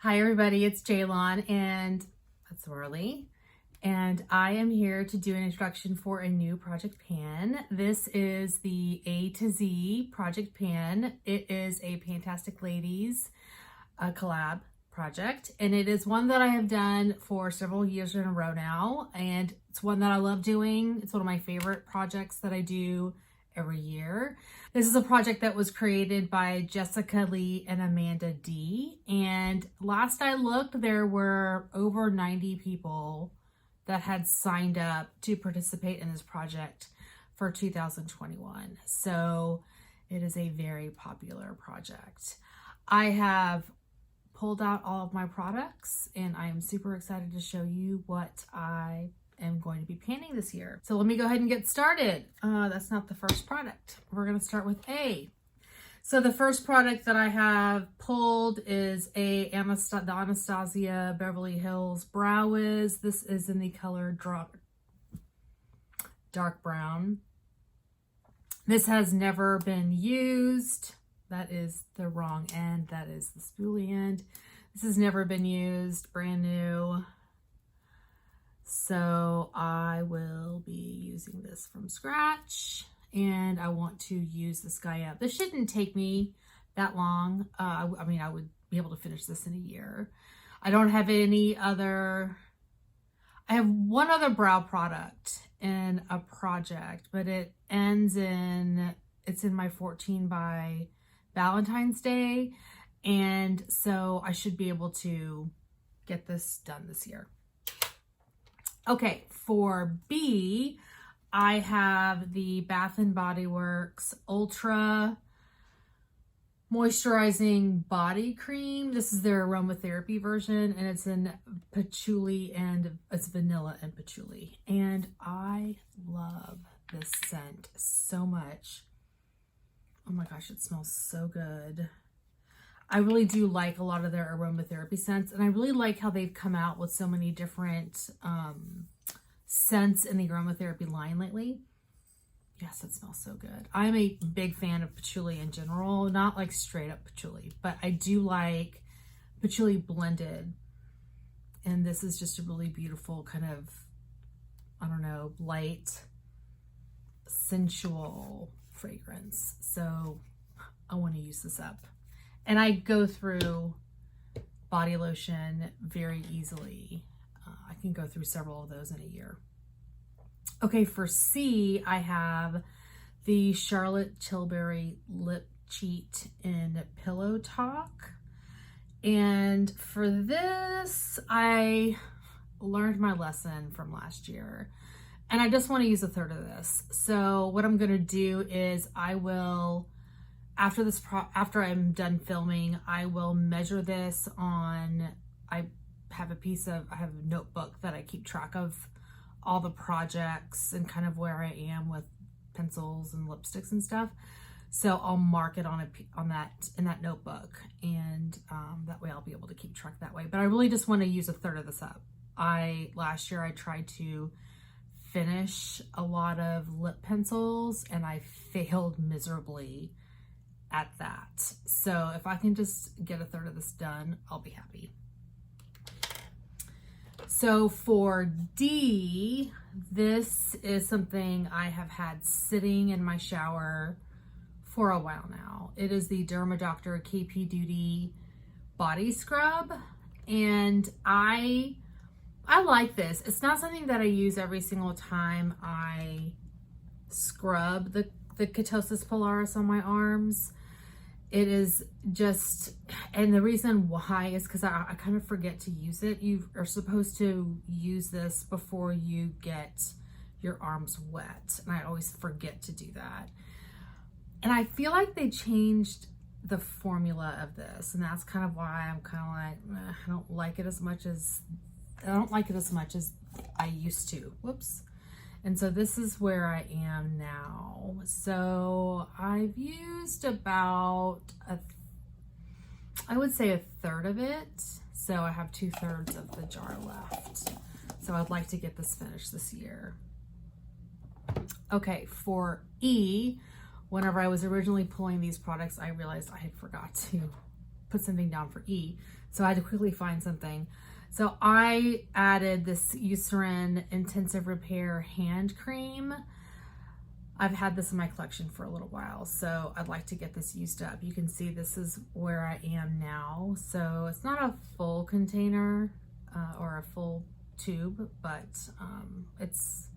Hi everybody, it's Jaylon and that's Worley, and I am here to do an introduction for a new project pan. This is the A to Z project pan. It is a Fantastic Ladies collab project, and it is one that I have done for several years in a row now, and it's one that I love doing. It's one of my favorite projects that I do every year. This is a project that was created by Jessica Lee and Amanda D. And last I looked, there were over 90 people that had signed up to participate in this project for 2021. So it is a very popular project. I have pulled out all of my products and I am super excited to show you what I am going to be panning this year. So let me go ahead and get started. That's not the first product. We're going to start with A. So the first product that I have pulled is the Anastasia Beverly Hills Brow Wiz. This is in the color dark brown. This has never been used. That is the wrong end. That is the spoolie end. This has never been used, brand new. So I will be using this from scratch, and I want to use this guy up. This shouldn't take me that long. I mean, I would be able to finish this in a year. I don't have any other, I have one other brow product in a project, but it ends in, it's in my 14 by Valentine's Day. And so I should be able to get this done this year. Okay, for B, I have the Bath & Body Works Ultra Moisturizing Body Cream. This is their aromatherapy version, and it's in patchouli, and it's vanilla and patchouli. And I love this scent so much. Oh my gosh, it smells so good. I really do like a lot of their aromatherapy scents, and I really like how they've come out with so many different scents in the aromatherapy line lately. Yes, it smells so good. I'm a big fan of patchouli in general, not like straight up patchouli, but I do like patchouli blended, and this is just a really beautiful kind of, I don't know, light, sensual fragrance. So I want to use this up. And I go through body lotion very easily. I can go through several of those in a year. Okay, for C, I have the Charlotte Tilbury Lip Cheat in Pillow Talk. And for this, I learned my lesson from last year. And I just want to use a third of this. So what I'm going to do is I will, after I'm done filming, I will measure this on, I have a notebook that I keep track of all the projects and kind of where I am with pencils and lipsticks and stuff. So I'll mark it in that notebook, and that way I'll be able to keep track that way. But I really just want to use a third of this up. Last year I tried to finish a lot of lip pencils and I failed miserably at that. So if I can just get a third of this done, I'll be happy. So for D, this is something I have had sitting in my shower for a while now. It is the DermaDoctor KP Duty Body Scrub, and I like this. It's not something that I use every single time I scrub the Ketosis Pilaris on my arms. It is just, and the reason why is because I kind of forget to use it. You are supposed to use this before you get your arms wet, and I always forget to do that. And I feel like they changed the formula of this, and that's kind of why I'm kind of like, I don't like it as much as I used to. Whoops. And so this is where I am now. So I've used about I would say a third of it. So I have 2/3 of the jar left. So I'd like to get this finished this year. Okay, for E, whenever I was originally pulling these products, I realized I had forgot to put something down for E. So I had to quickly find something. So I added this Eucerin Intensive Repair Hand Cream. I've had this in my collection for a little while, so I'd like to get this used up. You can see this is where I am now. So it's not a full container or a full tube, but it's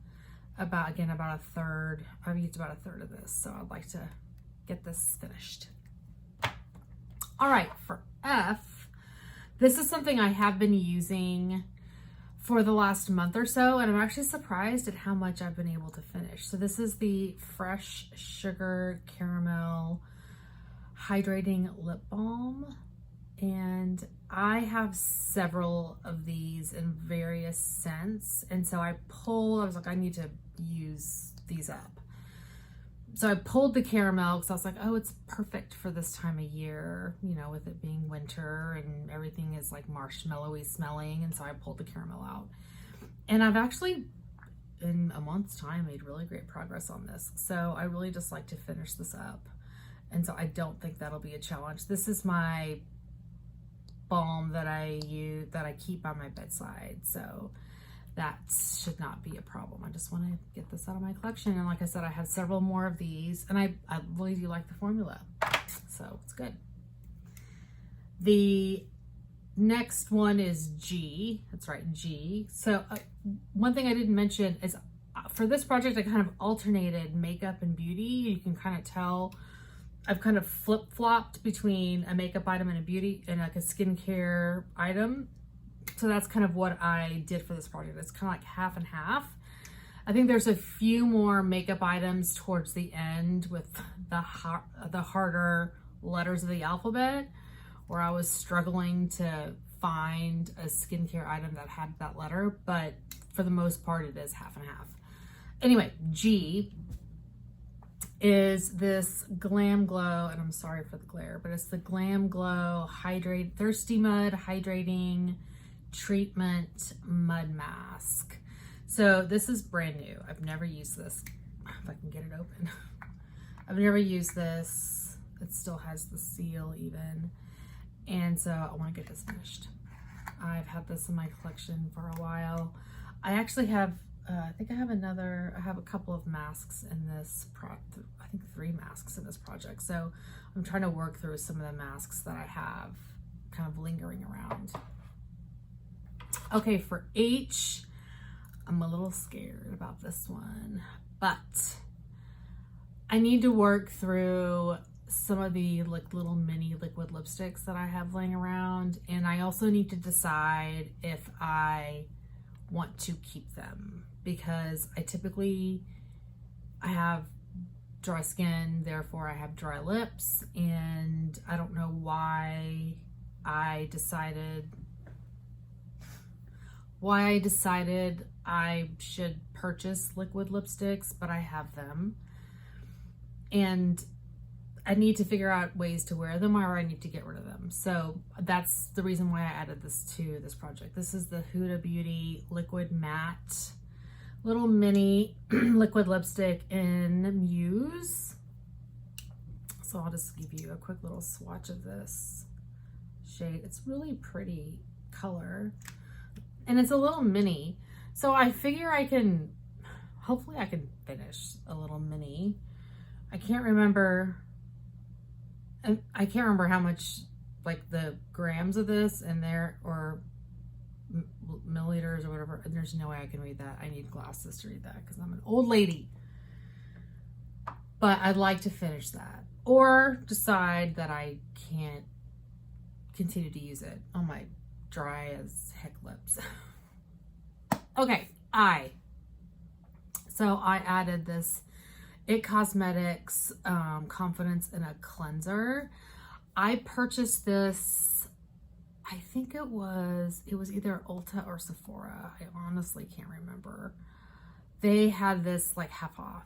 about a third. I've used about a third of this, so I'd like to get this finished. All right, for F, this is something I have been using for the last month or so, and I'm actually surprised at how much I've been able to finish. So this is the Fresh Sugar Caramel Hydrating Lip Balm, and I have several of these in various scents, and so I was like, I need to use these up. So I pulled the caramel because I was like, oh, it's perfect for this time of year, you know, with it being winter and everything is like marshmallowy smelling. And so I pulled the caramel out. And I've actually, in a month's time, made really great progress on this. So I really just like to finish this up. And so I don't think that'll be a challenge. This is my balm that I use, that I keep by my bedside. So that should not be a problem. I just want to get this out of my collection. And like I said, I have several more of these, and I really do like the formula. So it's good. The next one is G. That's right, G. So one thing I didn't mention is for this project, I kind of alternated makeup and beauty. You can kind of tell I've kind of flip-flopped between a makeup item and a beauty and like a skincare item. So that's kind of what I did for this project. It's kind of like half and half. I think there's a few more makeup items towards the end with the harder letters of the alphabet, where I was struggling to find a skincare item that had that letter, but for the most part, it is half and half. Anyway, G is this Glam Glow, and I'm sorry for the glare, but it's the Glam Glow Thirsty Mud Hydrating Treatment Mud Mask. So this is brand new. I've never used this. If I can get it open. I've never used this. It still has the seal even. And so I want to get this finished. I've had this in my collection for a while. I actually have, I think I have a couple of masks in this I think 3 masks in this project. So I'm trying to work through some of the masks that I have kind of lingering around. Okay, for H, I'm a little scared about this one, but I need to work through some of the like little mini liquid lipsticks that I have laying around, and I also need to decide if I want to keep them, because I have dry skin, therefore I have dry lips, and I don't know why I decided I should purchase liquid lipsticks, but I have them. And I need to figure out ways to wear them, or I need to get rid of them. So that's the reason why I added this to this project. This is the Huda Beauty Liquid Matte little mini liquid lipstick in Muse. So I'll just give you a quick little swatch of this shade. It's really pretty color. And it's a little mini. So I figure hopefully I can finish a little mini. I can't remember how much, like the grams of this in there, or milliliters or whatever. There's no way I can read that. I need glasses to read that because I'm an old lady. But I'd like to finish that, or decide that I can't continue to use it on my dry as heck lips. Okay, so I added this It Cosmetics Confidence in a Cleanser. I purchased this, I think it was either Ulta or Sephora. I honestly can't remember. They had this like half off,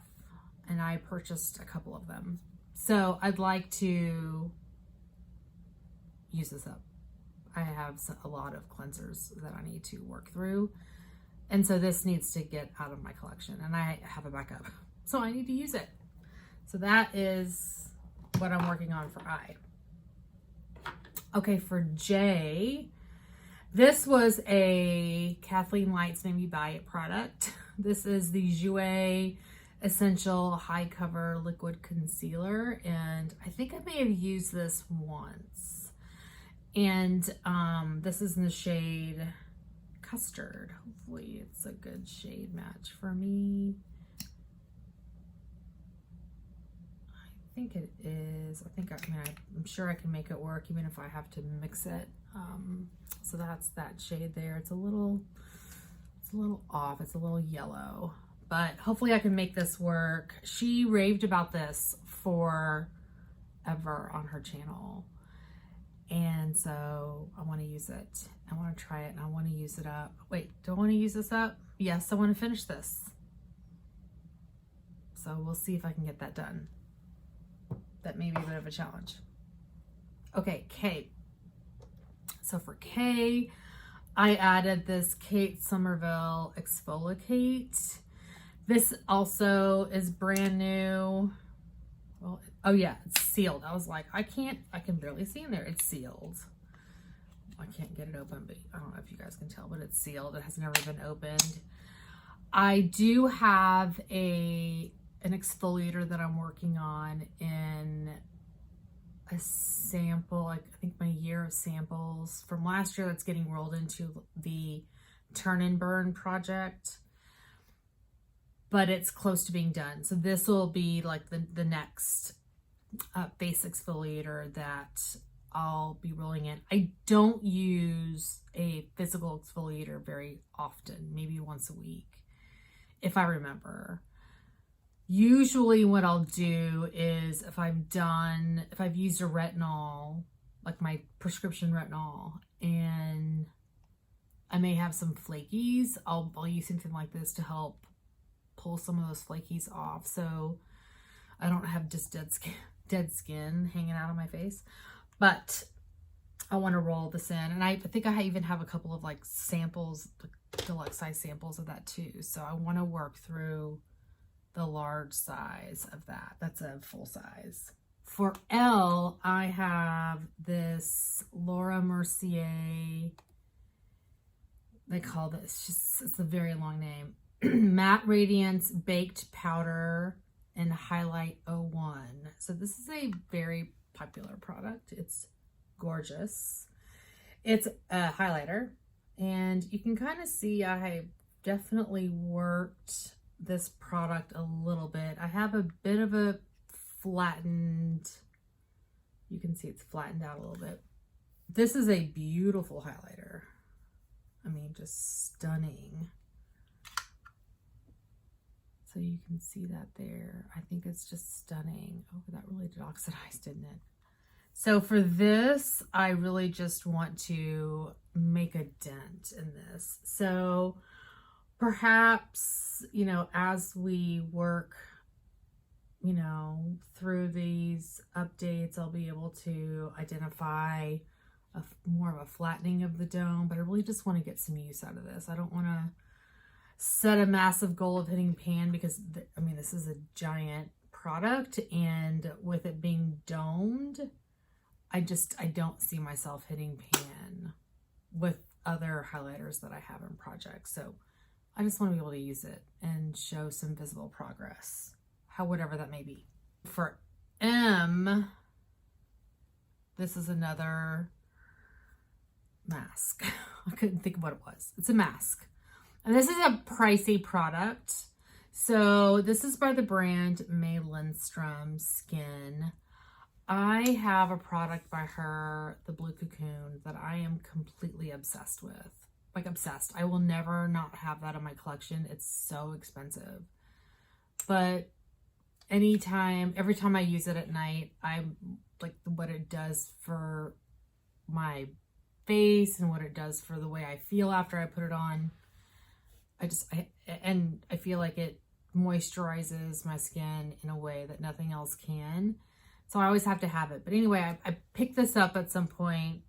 and I purchased a couple of them. So I'd like to use this up. I have a lot of cleansers that I need to work through. And so this needs to get out of my collection, and I have a backup. So I need to use it. So that is what I'm working on for I. Okay, for J, this was a Kathleen Lights Made Me Buy It product. This is the Jouer Essential High Cover Liquid Concealer, and I think I may have used this once. And this is in the shade Custard. Hopefully it's a good shade match for me. I think it is. I'm sure I can make it work even if I have to mix it. So that's that shade there. It's a little off. It's a little yellow, but hopefully I can make this work. She raved about this forever on her channel. And so I want to use it. I want to try it and I want to use it up. Wait, do I want to use this up? Yes, I want to finish this. So we'll see if I can get that done. That may be a bit of a challenge. Okay, K. So for K, I added this Kate Somerville Exfolikate. This also is brand new. Well, oh yeah, it's sealed. I was like, I can barely see in there. It's sealed. I can't get it open, but I don't know if you guys can tell, but it's sealed. It has never been opened. I do have an exfoliator that I'm working on in a sample, like I think my year of samples from last year that's getting rolled into the Turn and Burn project, but it's close to being done. So this will be like the next face exfoliator that I'll be rolling in. I don't use a physical exfoliator very often, maybe once a week, if I remember. Usually what I'll do is if I've used a retinol, like my prescription retinol, and I may have some flakies, I'll use something like this to help pull some of those flakies off so I don't have just dead skin hanging out on my face. But I want to roll this in, and I think I even have a couple of like samples, deluxe size samples of that too. So I want to work through the large size of that. That's a full size. For L, I have this Laura Mercier, they call this, it's a very long name, Matte Radiance Baked Powder and Highlight 01. So this is a very popular product. It's gorgeous. It's a highlighter, and you can kind of see I definitely worked this product a little bit. I have a bit of a flattened, you can see it's flattened out a little bit. This is a beautiful highlighter. I mean, just stunning. So you can see that there. I think it's just stunning. Oh, that really did oxidize, didn't it? So for this, I really just want to make a dent in this. So perhaps, you know, as we work, you know, through these updates, I'll be able to identify more of a flattening of the dome, but I really just want to get some use out of this. I don't want to set a massive goal of hitting pan because, I mean, this is a giant product, and with it being domed, I don't see myself hitting pan with other highlighters that I have in projects. So I just want to be able to use it and show some visible progress, whatever that may be. For M, this is another mask. I couldn't think of what it was. It's a mask. And this is a pricey product. So this is by the brand May Lindstrom Skin. I have a product by her, the Blue Cocoon, that I am completely obsessed with. Like obsessed. I will never not have that in my collection. It's so expensive. But every time I use it at night, I'm like what it does for my face and what it does for the way I feel after I put it on. I feel like it moisturizes my skin in a way that nothing else can. So I always have to have it. But anyway, I picked this up at some point,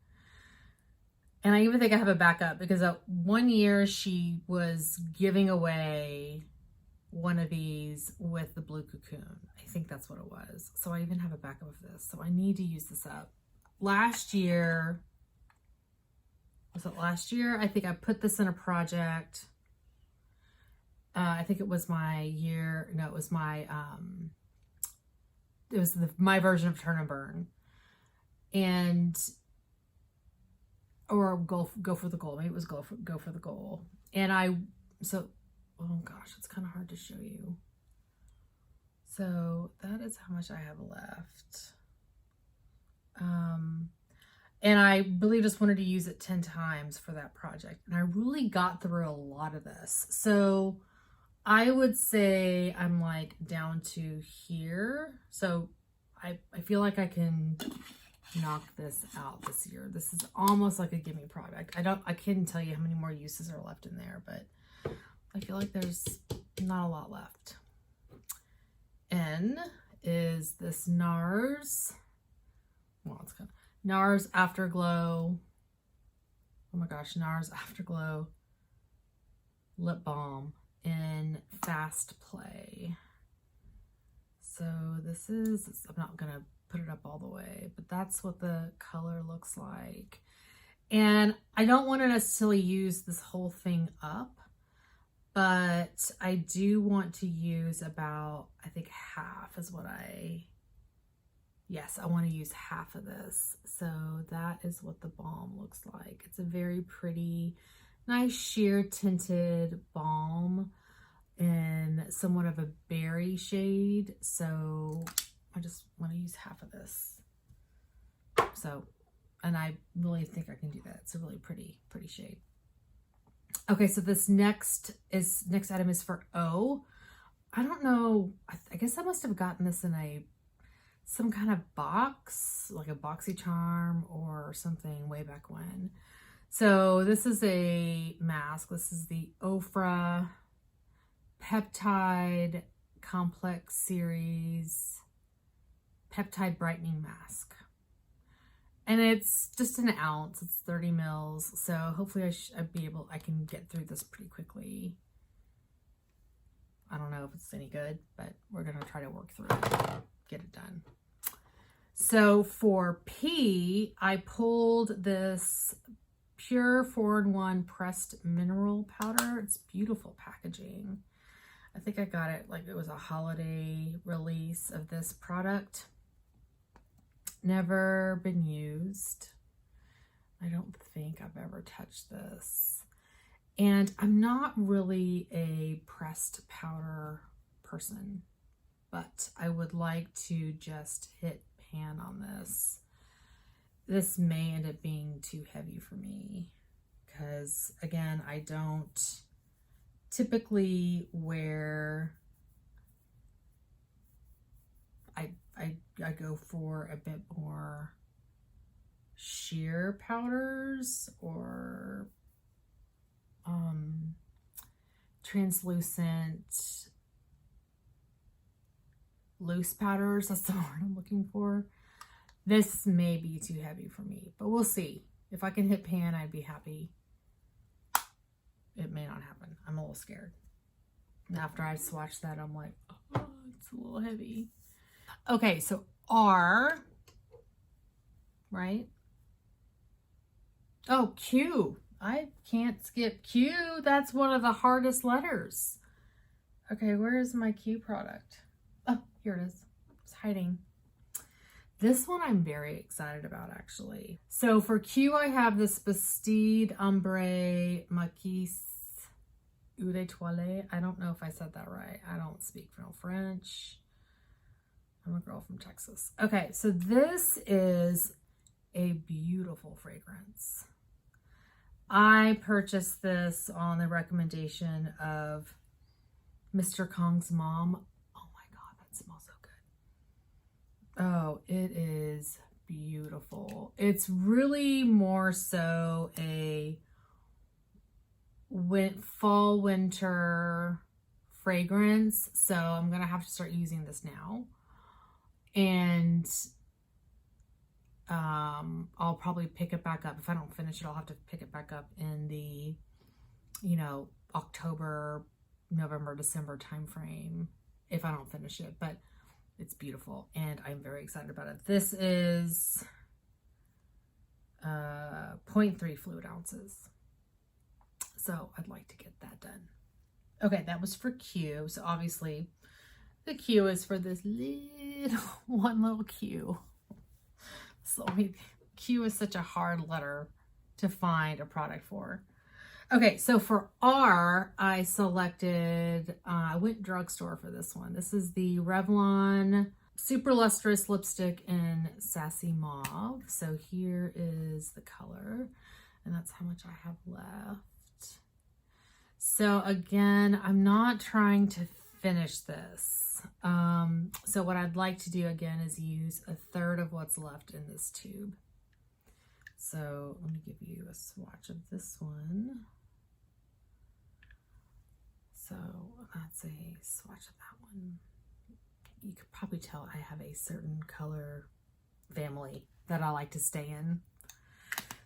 and I even think I have a backup because 1 year she was giving away one of these with the Blue Cocoon. I think that's what it was. So I even have a backup of this. So I need to use this up. last year, was it last year? I think I put this in a project. I think it was my year. No, it was my, my version of Turn and Burn. And, or go for the goal. Maybe it was go for the goal. And oh gosh, it's kind of hard to show you. So that is how much I have left. And I really just wanted to use it 10 times for that project. And I really got through a lot of this. So I would say I'm like down to here. So I feel like I can knock this out this year. This is almost like a gimme product. I couldn't tell you how many more uses are left in there, but I feel like there's not a lot left. N is this Nars. Well, it's kind of Nars Afterglow. Oh my gosh, Nars Afterglow lip balm in Fast Play. So this is, I'm not gonna put it up all the way, but that's what the color looks like. And I don't want to necessarily use this whole thing up, but I do want to use about, I think half is what yes, I want to use half of this. So that is what the balm looks like. It's a very pretty, nice sheer tinted balm in somewhat of a berry shade. So I just want to use half of this. So, and I really think I can do that. It's a really pretty shade. Okay, so this next item is for O. I don't know. I guess I must have gotten this in some kind of box, like a BoxyCharm or something way back when. So this is a mask. This is the Ofra Peptide Complex Series Peptide Brightening Mask. And it's just an ounce. It's 30 mils. So hopefully I can get through this pretty quickly. I don't know if it's any good, but we're going to try to work through it, get it done. So for P, I pulled this Pure 4-in-1 Pressed Mineral Powder. It's beautiful packaging. I think I got it like it was a holiday release of this product. Never been used. I don't think I've ever touched this. And I'm not really a pressed powder person, but I would like to just hit pan on this. This may end up being too heavy for me because, again, I don't typically wear, I go for a bit more sheer powders or translucent loose powders. That's the word I'm looking for. This may be too heavy for me, but we'll see. If I can hit pan, I'd be happy. It may not happen. I'm a little scared. And after I swatched that, I'm like, oh, it's a little heavy. Okay, so R, right? Oh, Q. I can't skip Q. That's one of the hardest letters. Okay, where is my Q product? Oh, here it is. It's hiding. This one I'm very excited about, actually. So for Q, I have this Bastide Ombre Maquis Eau de Toilette. I don't know if I said that right. I don't speak no French. I'm a girl from Texas. Okay, so this is a beautiful fragrance. I purchased this on the recommendation of Mr. Kong's mom. Oh my God, that smells so good. Oh, it is beautiful. It's really more so a fall winter fragrance. So I'm going to have to start using this now. And I'll probably pick it back up. If I don't finish it, I'll have to pick it back up in the, October, November, December timeframe if I don't finish it. But it's beautiful and I'm very excited about it. This is 0.3 fluid ounces. So I'd like to get that done. Okay, that was for Q. So obviously the Q is for this one little Q. So Q is such a hard letter to find a product for. Okay, so for R, I selected, I went drugstore for this one. This is the Revlon Super Lustrous Lipstick in Sassy Mauve. So here is the color, and that's how much I have left. So again, I'm not trying to finish this. So what I'd like to do again is use 1/3 of what's left in this tube. So let me give you a swatch of this one. So that's a swatch of that one. You could probably tell I have a certain color family that I like to stay in.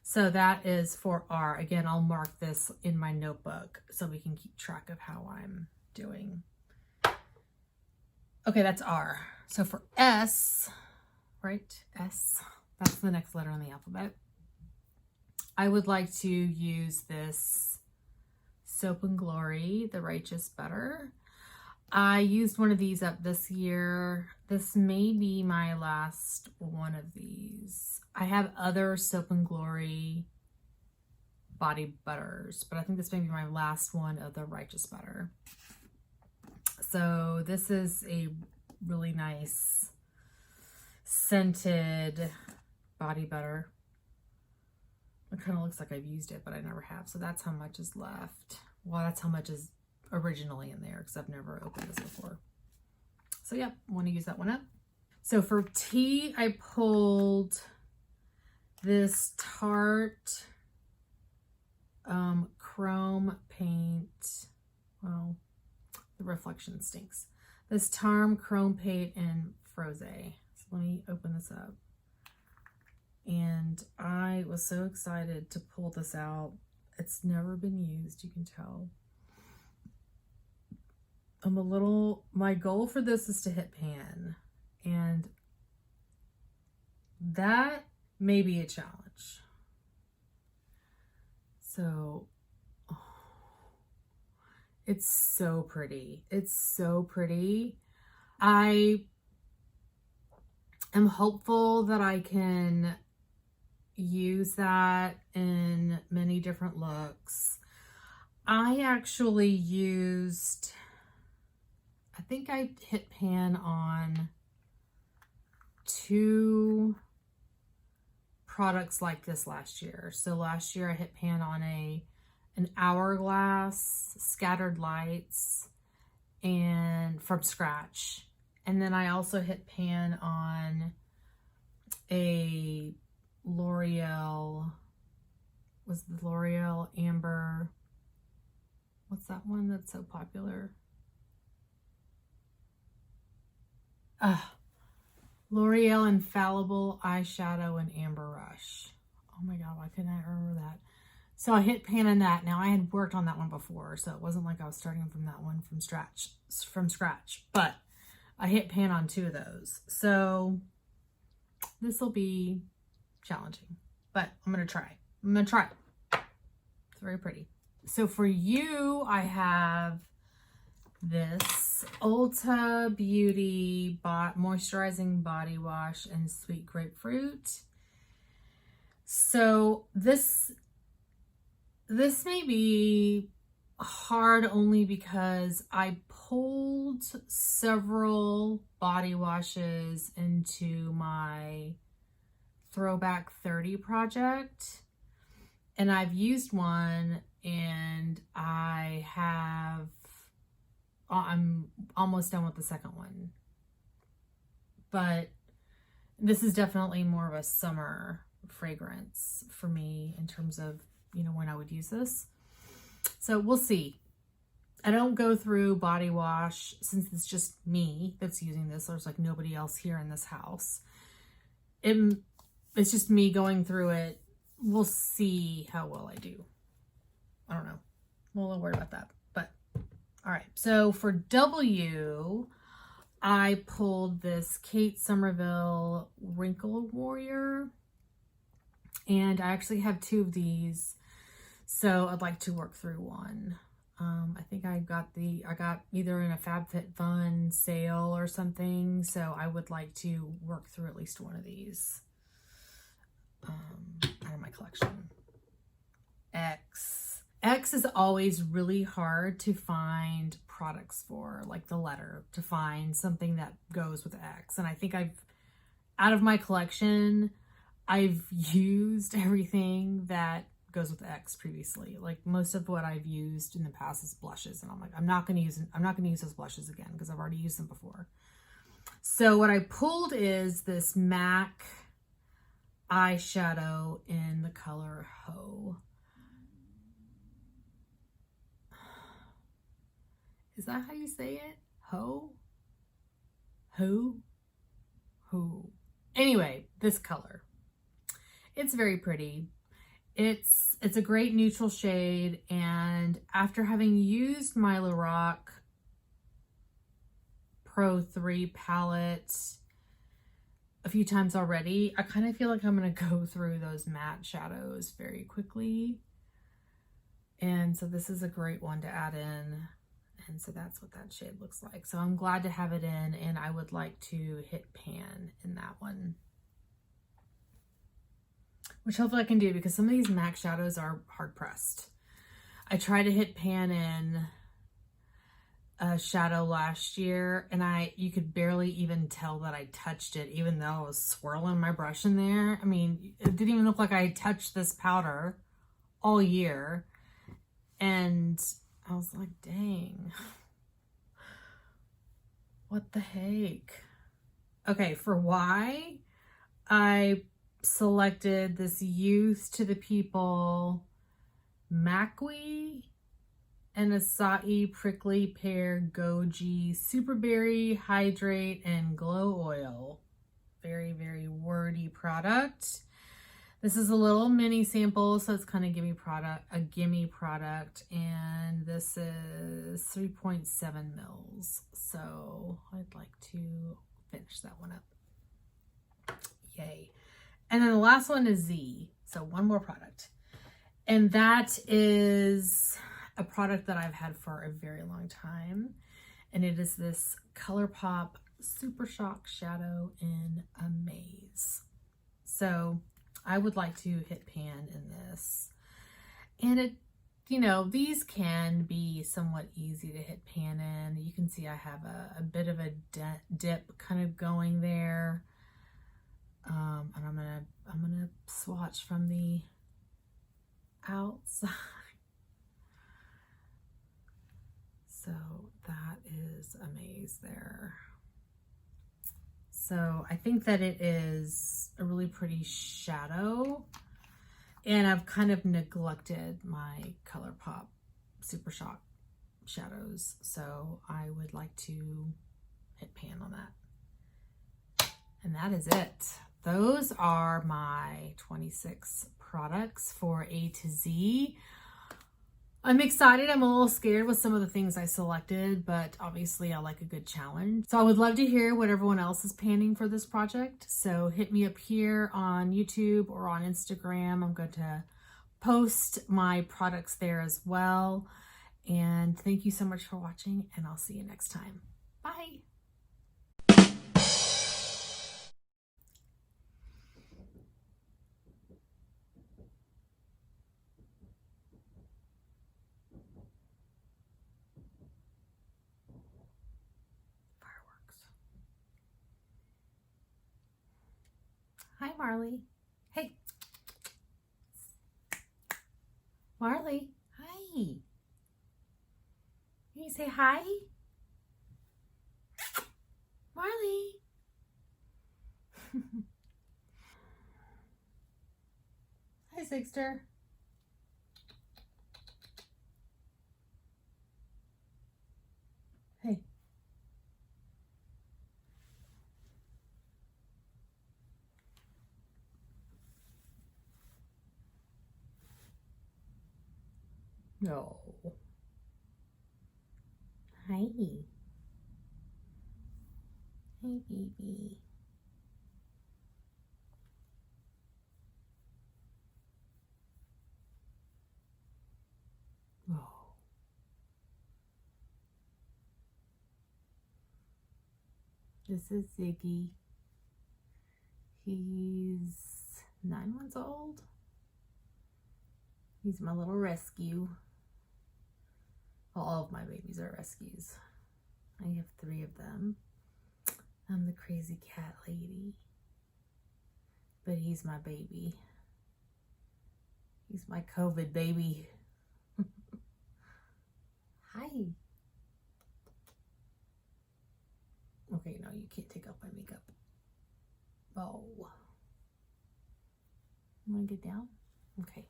So that is for R. Again, I'll mark this in my notebook so we can keep track of how I'm doing. Okay, that's R. So for S, right? S, that's the next letter on the alphabet. I would like to use this Soap and Glory, the Righteous Butter. I used one of these up this year. This may be my last one of these. I have other Soap and Glory body butters, but I think this may be my last one of the Righteous Butter. So this is a really nice scented body butter. It kind of looks like I've used it, but I never have. So that's how much is left. Well, that's how much is originally in there because I've never opened this before. So yep, want to use that one up. So for T, I pulled this Tarte Chrome Paint. Well, the reflection stinks. This Tarte Chrome Paint in Froze. So let me open this up. And I was so excited to pull this out. It's never been used, you can tell. My goal for this is to hit pan. And that may be a challenge. So, it's so pretty. It's so pretty. I am hopeful that I can use that in many different looks. I actually used, I think I hit pan on 2 products like this last year. So last year I hit pan on an Hourglass Scattered Lights and from scratch. And then I also hit pan on a L'Oreal, was the L'Oreal Amber, what's that one that's so popular? L'Oreal Infallible Eyeshadow in Amber Rush. Oh my god, why couldn't I remember that? So I hit pan on that. Now I had worked on that one before, so it wasn't like I was starting from that one from scratch. But I hit pan on 2 of those. So this will be challenging, but I'm gonna try. It's very pretty. So for you, I have this Ulta Beauty Moisturizing Body Wash in Sweet Grapefruit. So this may be hard only because I pulled several body washes into my Throwback 30 project, and I've used one, and I'm almost done with the second one. But this is definitely more of a summer fragrance for me in terms of, you know, when I would use this. So we'll see. I don't go through body wash since it's just me that's using this. There's like nobody else here in this house. It's just me going through it. We'll see how well I do. I don't know. I'm a little worried about that, but all right. So for W, I pulled this Kate Somerville Wrinkle Warrior And I actually have 2 of these, so I'd like to work through one. I think I got either in a FabFitFun sale or something, so I would like to work through at least one of these out of my collection. X is always really hard to find products for, like the letter, to find something that goes with X. And I think out of my collection, I've used everything that goes with X previously. Like most of what I've used in the past is blushes, and I'm like, I'm not going to use those blushes again because I've already used them before. So what I pulled is this MAC eyeshadow in the color Ho. Is that how you say it? Ho? Who? Who? Anyway, this color. It's very pretty. It's a great neutral shade, and after having used my Lorac Pro 3 palette a few times already, I kind of feel like I'm going to go through those matte shadows very quickly. And so this is a great one to add in. And so that's what that shade looks like. So I'm glad to have it in, and I would like to hit pan in that one, which hopefully I can do because some of these MAC shadows are hard pressed. I tried to hit pan in a shadow last year, and you could barely even tell that I touched it, even though I was swirling my brush in there. I mean, it didn't even look like I touched this powder all year. And I was like, dang, what the heck? Okay, for Y, I selected this Youth to the People Macui and Acai Prickly Pear Goji Superberry Hydrate and Glow Oil. Very, very wordy product. This is a little mini sample, so it's kind of a gimme product, and this is 3.7 mils. So I'd like to finish that one up. Yay. And then the last one is Z. So one more product. And that is a product that I've had for a very long time. And it is this ColourPop Super Shock Shadow in Amaze. So I would like to hit pan in this. And it, you know, these can be somewhat easy to hit pan in. You can see I have a bit of a dip kind of going there. And I'm gonna swatch from the outside. So that is Amaze there. So I think that it is a really pretty shadow, and I've kind of neglected my ColourPop Super Shock shadows. So I would like to hit pan on that. And that is it. Those are my 26 products for A to Z. I'm excited. I'm a little scared with some of the things I selected, but obviously I like a good challenge. So I would love to hear what everyone else is panning for this project. So hit me up here on YouTube or on Instagram. I'm going to post my products there as well. And thank you so much for watching, and I'll see you next time. Bye. Hi, Marley. Hey. Marley. Hi. Can you say hi? Marley. Hi, Sixter. Hey. No. Hi. Hey, baby. This is Ziggy. He's 9 months old. He's my little rescue. Well, all of my babies are rescues. I have 3 of them. I'm the crazy cat lady. But he's my baby. He's my COVID baby. Hi. Okay, no, you can't take off my makeup. Oh. You want to get down? Okay.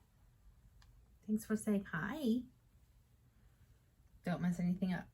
Thanks for saying hi. Don't mess anything up.